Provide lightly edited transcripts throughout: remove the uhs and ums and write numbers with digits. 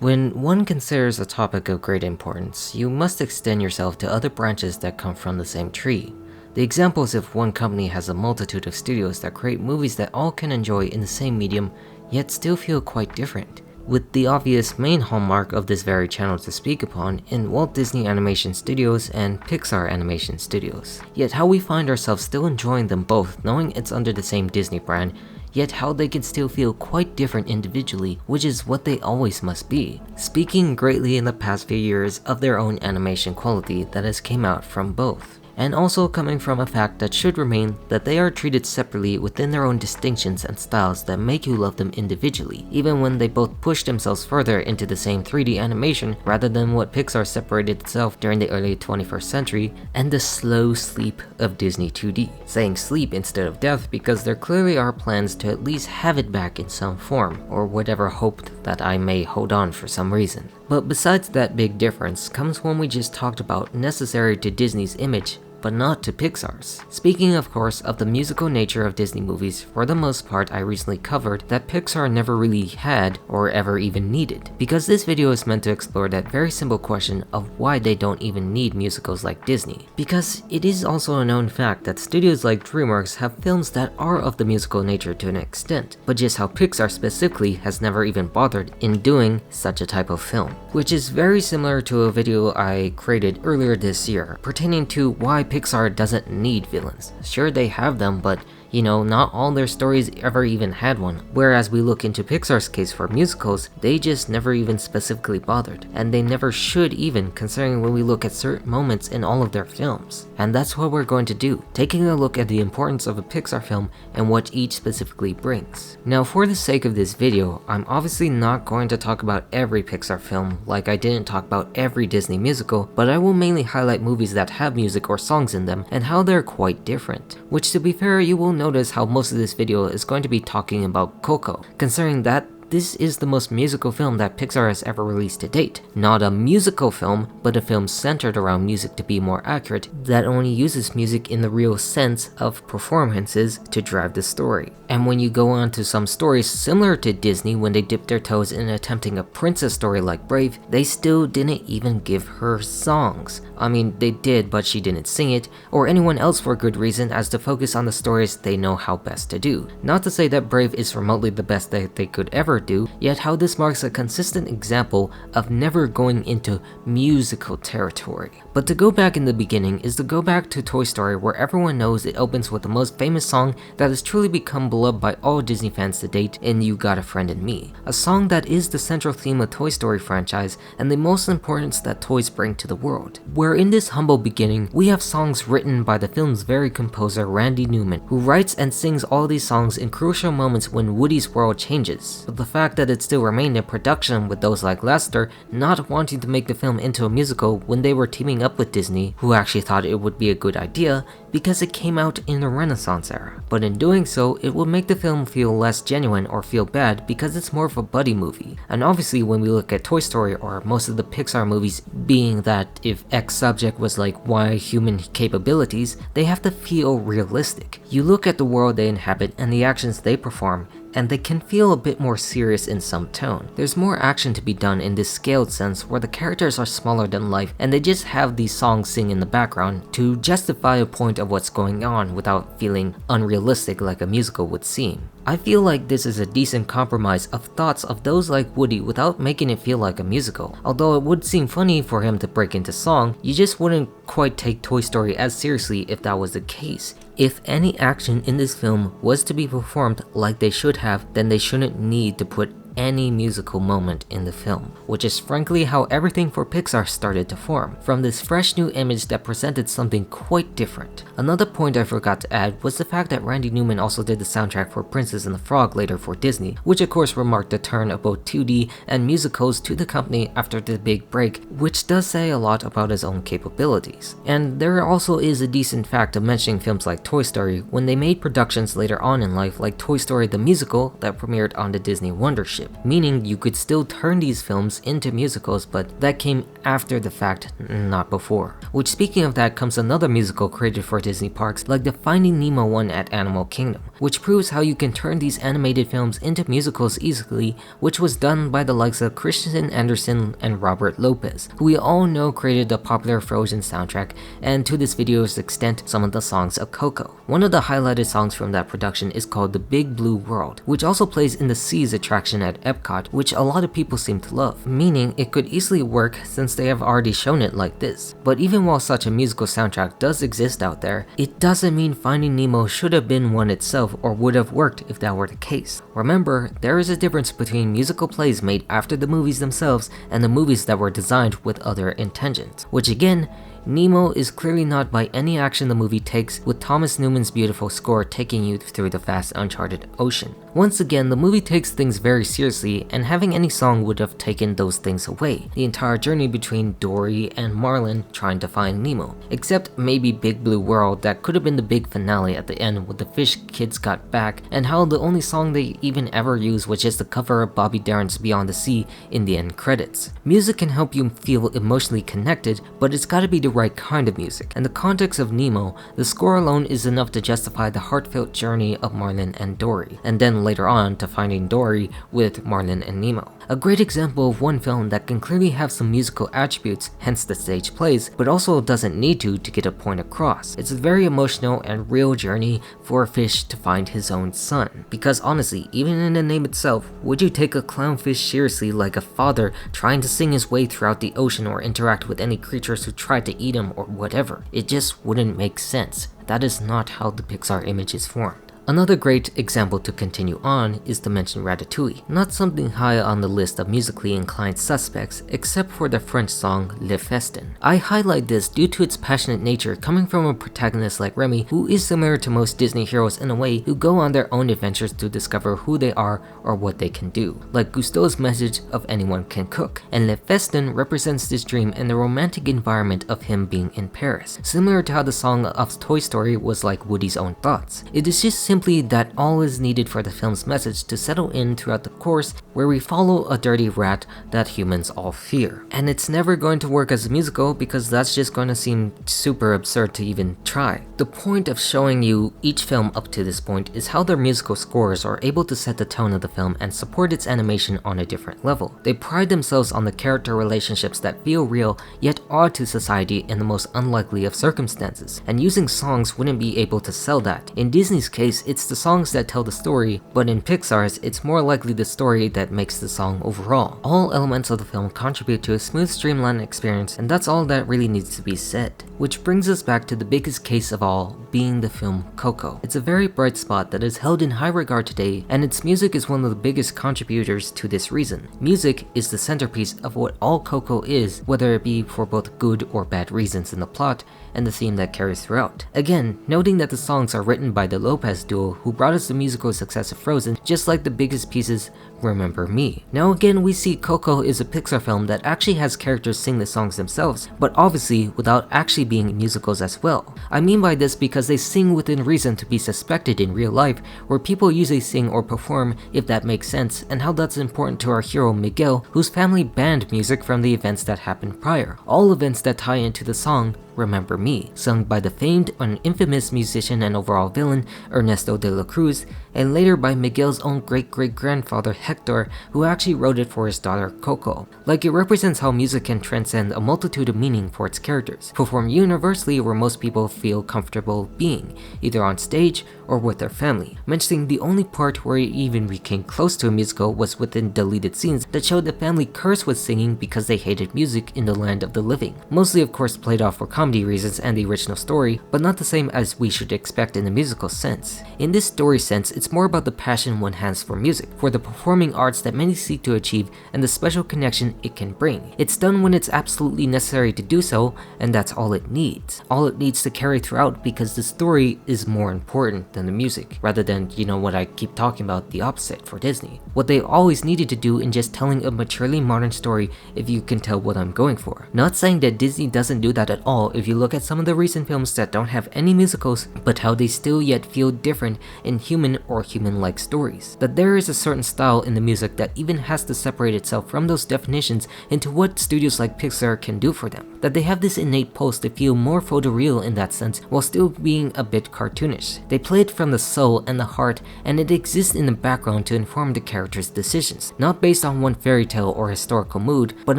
When one considers a topic of great importance, you must extend yourself to other branches that come from the same tree. The example is if one company has a multitude of studios that create movies that all can enjoy in the same medium, yet still feel quite different. With the obvious main hallmark of this very channel to speak upon in Walt Disney Animation Studios and Pixar Animation Studios. Yet how we find ourselves still enjoying them both, knowing it's under the same Disney brand, yet how they can still feel quite different individually, which is what they always must be, speaking greatly in the past few years of their own animation quality that has came out from both. And also coming from a fact that should remain that they are treated separately within their own distinctions and styles that make you love them individually, even when they both push themselves further into the same 3D animation rather than what Pixar separated itself during the early 21st century, and the slow sleep of Disney 2D. Saying sleep instead of death because there clearly are plans to at least have it back in some form, or whatever hope that I may hold on for some reason. But besides that big difference comes one we just talked about necessary to Disney's image, but not to Pixar's. Speaking of course of the musical nature of Disney movies, for the most part I recently covered that Pixar never really had or ever even needed, because this video is meant to explore that very simple question of why they don't even need musicals like Disney. Because it is also a known fact that studios like DreamWorks have films that are of the musical nature to an extent, but just how Pixar specifically has never even bothered in doing such a type of film. Which is very similar to a video I created earlier this year pertaining to why Pixar doesn't need villains. Sure, they have them, but you know, not all their stories ever even had one. Whereas we look into Pixar's case for musicals, they just never even specifically bothered. And they never should even, considering when we look at certain moments in all of their films. And that's what we're going to do, taking a look at the importance of a Pixar film and what each specifically brings. Now for the sake of this video, I'm obviously not going to talk about every Pixar film like I didn't talk about every Disney musical, but I will mainly highlight movies that have music or songs in them and how they're quite different. Which to be fair, you will notice how most of this video is going to be talking about Coco, considering that this is the most musical film that Pixar has ever released to date. Not a musical film, but a film centered around music to be more accurate, that only uses music in the real sense of performances to drive the story. And when you go on to some stories similar to Disney when they dip their toes in attempting a princess story like Brave, they still didn't even give her songs. I mean, they did, but she didn't sing it, or anyone else for good reason, as to focus on the stories they know how best to do. Not to say that Brave is remotely the best that they could ever do, yet how this marks a consistent example of never going into musical territory. But to go back in the beginning is to go back to Toy Story, where everyone knows it opens with the most famous song that has truly become beloved by all Disney fans to date in You Got a Friend in Me. A song that is the central theme of Toy Story franchise and the most importance that toys bring to the world. Where in this humble beginning, we have songs written by the film's very composer Randy Newman, who writes and sings all these songs in crucial moments when Woody's world changes. But the fact that it still remained in production with those like Lester not wanting to make the film into a musical when they were teaming up with Disney, who actually thought it would be a good idea because it came out in the Renaissance era. But in doing so, it would make the film feel less genuine or feel bad because it's more of a buddy movie. And obviously when we look at Toy Story or most of the Pixar movies, being that if X subject was like Y human capabilities, they have to feel realistic. You look at the world they inhabit and the actions they perform, and they can feel a bit more serious in some tone. There's more action to be done in this scaled sense where the characters are smaller than life and they just have these songs sing in the background to justify a point of what's going on without feeling unrealistic like a musical would seem. I feel like this is a decent compromise of thoughts of those like Woody without making it feel like a musical. Although it would seem funny for him to break into song, you just wouldn't quite take Toy Story as seriously if that was the case. If any action in this film was to be performed like they should have, then they shouldn't need to put any musical moment in the film, which is frankly how everything for Pixar started to form, from this fresh new image that presented something quite different. Another point I forgot to add was the fact that Randy Newman also did the soundtrack for Princess and the Frog later for Disney, which of course remarked the turn of both 2D and musicals to the company after the big break, which does say a lot about his own capabilities. And there also is a decent fact of mentioning films like Toy Story when they made productions later on in life like Toy Story the Musical that premiered on the Disney Wonder Ship. censorship, meaning you could still turn these films into musicals, but that came after the fact, not before. Which, speaking of that, comes another musical created for Disney parks, like the Finding Nemo one at Animal Kingdom, which proves how you can turn these animated films into musicals easily, which was done by the likes of Christian Anderson and Robert Lopez, who we all know created the popular Frozen soundtrack, and to this video's extent, some of the songs of Coco. One of the highlighted songs from that production is called The Big Blue World, which also plays in the Seas attraction at Epcot, which a lot of people seem to love, meaning it could easily work since they have already shown it like this. But even while such a musical soundtrack does exist out there, it doesn't mean Finding Nemo should have been one itself or would have worked if that were the case. Remember, there is a difference between musical plays made after the movies themselves and the movies that were designed with other intentions, which again, Nemo is clearly not by any action the movie takes, with Thomas Newman's beautiful score taking you through the vast uncharted ocean. Once again, the movie takes things very seriously, and having any song would have taken those things away. The entire journey between Dory and Marlin trying to find Nemo. Except maybe Big Blue World, that could have been the big finale at the end with the fish kids got back, and how the only song they even ever use was just the cover of Bobby Darin's Beyond the Sea in the end credits. Music can help you feel emotionally connected, but it's gotta be the right kind of music. In the context of Nemo, the score alone is enough to justify the heartfelt journey of Marlin and Dory, and then later on to finding Dory with Marlin and Nemo. A great example of one film that can clearly have some musical attributes, hence the stage plays, but also doesn't need to get a point across. It's a very emotional and real journey for a fish to find his own son. Because honestly, even in the name itself, would you take a clownfish seriously like a father trying to sing his way throughout the ocean or interact with any creatures who tried to eat him or whatever? It just wouldn't make sense. That is not how the Pixar image is formed. Another great example to continue on is to mention Ratatouille, not something high on the list of musically inclined suspects except for the French song Le Festin. I highlight this due to its passionate nature coming from a protagonist like Remy, who is similar to most Disney heroes in a way, who go on their own adventures to discover who they are or what they can do, like Cousteau's message of anyone can cook, and Le Festin represents this dream and the romantic environment of him being in Paris, similar to how the song of Toy Story was like Woody's own thoughts. It is just simply that all is needed for the film's message to settle in throughout the course, where we follow a dirty rat that humans all fear. And it's never going to work as a musical because that's just going to seem super absurd to even try. The point of showing you each film up to this point is how their musical scores are able to set the tone of the film and support its animation on a different level. They pride themselves on the character relationships that feel real yet odd to society in the most unlikely of circumstances, and using songs wouldn't be able to sell that. In Disney's case, it's the songs that tell the story, but in Pixar's, it's more likely the story that makes the song overall. All elements of the film contribute to a smooth, streamlined experience, and that's all that really needs to be said. Which brings us back to the biggest case of all, being the film Coco. It's a very bright spot that is held in high regard today, and its music is one of the biggest contributors to this reason. Music is the centerpiece of what all Coco is, whether it be for both good or bad reasons in the plot, and the theme that carries throughout. Again, noting that the songs are written by the Lopez duo who brought us the musical success of Frozen, just like the biggest pieces Remember Me. Now again, we see Coco is a Pixar film that actually has characters sing the songs themselves, but obviously without actually being musicals as well. I mean by this because they sing within reason to be suspected in real life, where people usually sing or perform, if that makes sense, and how that's important to our hero Miguel, whose family banned music from the events that happened prior. All events that tie into the song Remember Me, sung by the famed and infamous musician and overall villain Ernesto de la Cruz, and later by Miguel's own great-great-grandfather Hector, who actually wrote it for his daughter Coco. Like, it represents how music can transcend a multitude of meaning for its characters, performed universally where most people feel comfortable being, either on stage or with their family. Mentioning the only part where it even became close to a musical was within deleted scenes that showed the family cursed with singing because they hated music in the land of the living. Mostly of course played off for comedy reasons and the original story, but not the same as we should expect in the musical sense. In this story sense, it's more about the passion one has for music, for the performing arts that many seek to achieve, and the special connection it can bring. It's done when it's absolutely necessary to do so, and that's all it needs. All it needs to carry throughout, because the story is more important than the music, rather than, you know what I keep talking about, the opposite for Disney. what they always needed to do in just telling a maturely modern story, if you can tell what I'm going for. Not saying that Disney doesn't do that at all if you look at some of the recent films that don't have any musicals, but how they still yet feel different in human or human-like stories. That there is a certain style in the music that even has to separate itself from those definitions into what studios like Pixar can do for them. That they have this innate pulse to feel more photoreal in that sense while still being a bit cartoonish. They play it from the soul and the heart, and it exists in the background to inform the characters' decisions, not based on one fairy tale or historical mood, but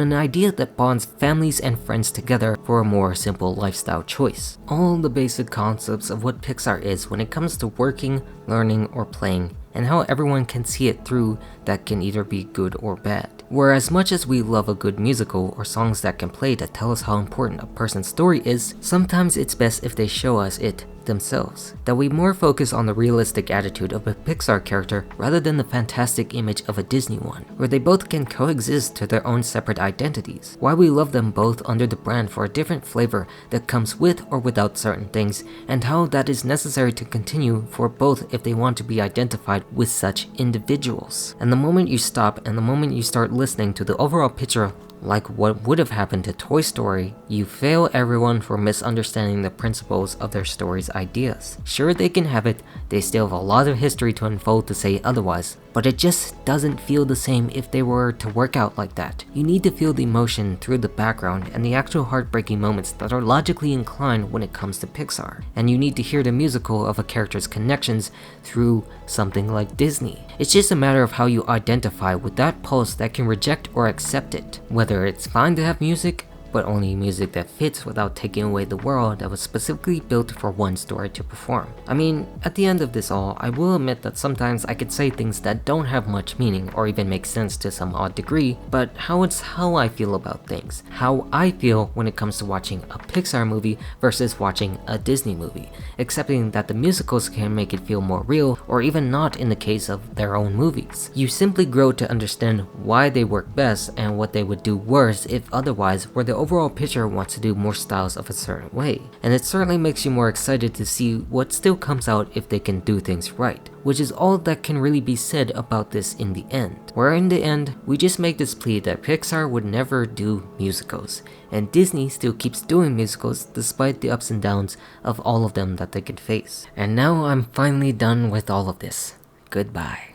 an idea that bonds families and friends together for a more simple lifestyle choice. All the basic concepts of what Pixar is when it comes to working, learning, or playing, and how everyone can see it through that can either be good or bad. Where as much as we love a good musical or songs that can play that tell us how important a person's story is, sometimes it's best if they show us it themselves. That we more focus on the realistic attitude of a Pixar character rather than the fantastic image of a Disney one, where they both can coexist to their own separate identities. Why we love them both under the brand for a different flavor that comes with or without certain things, and how that is necessary to continue for both if they want to be identified with such individuals. And the moment you stop and the moment you start listening to the overall picture, like what would have happened to Toy Story, you fail everyone for misunderstanding the principles of their story's ideas. Sure, they can have it, they still have a lot of history to unfold to say otherwise, but it just doesn't feel the same if they were to work out like that. You need to feel the emotion through the background and the actual heartbreaking moments that are logically inclined when it comes to Pixar. And you need to hear the musical of a character's connections through something like Disney. It's just a matter of how you identify with that pulse that can reject or accept it. Whether it's fine to have music, but only music that fits without taking away the world that was specifically built for one story to perform. I mean, at the end of this all, I will admit that sometimes I could say things that don't have much meaning or even make sense to some odd degree, but it's how I feel about things. How I feel when it comes to watching a Pixar movie versus watching a Disney movie, accepting that the musicals can make it feel more real, or even not in the case of their own movies. You simply grow to understand why they work best and what they would do worse if otherwise, where the overall picture wants to do more styles of a certain way. And it certainly makes you more excited to see what still comes out if they can do things right, which is all that can really be said about this in the end. Where in the end, we just make this plea that Pixar would never do musicals, and Disney still keeps doing musicals despite the ups and downs of all of them that they could face. And now I'm finally done with all of this. Goodbye.